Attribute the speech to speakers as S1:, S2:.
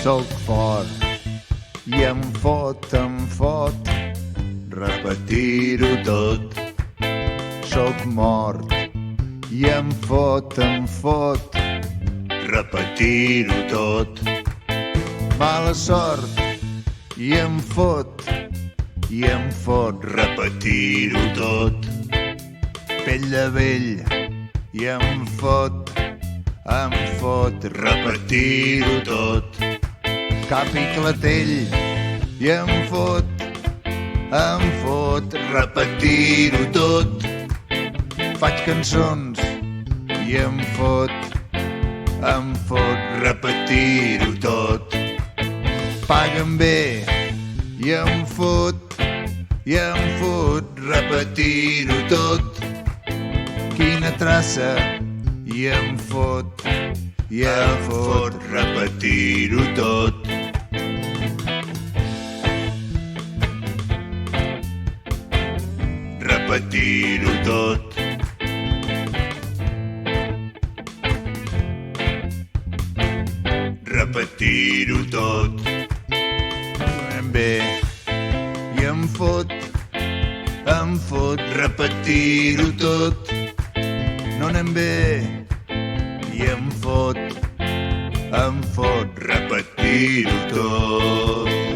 S1: Soc fort i em fot repetir-ho tot. Soc mort i em fot repetir-ho tot. Mala sort i em fot repetir-ho tot. Pell de vell i em fot repetir-ho tot. Cap i clatell i em fot repetir-ho tot. Faig cançons i em fot repetir-ho tot. Paguen bé i em fot repetir-ho tot. Quina traça i em fot repetir-ho tot. Repetir-ho tot. Repetir-ho tot. Anem bé i em fot repetir-ho tot. No anem bé i em fot repetir-ho tot.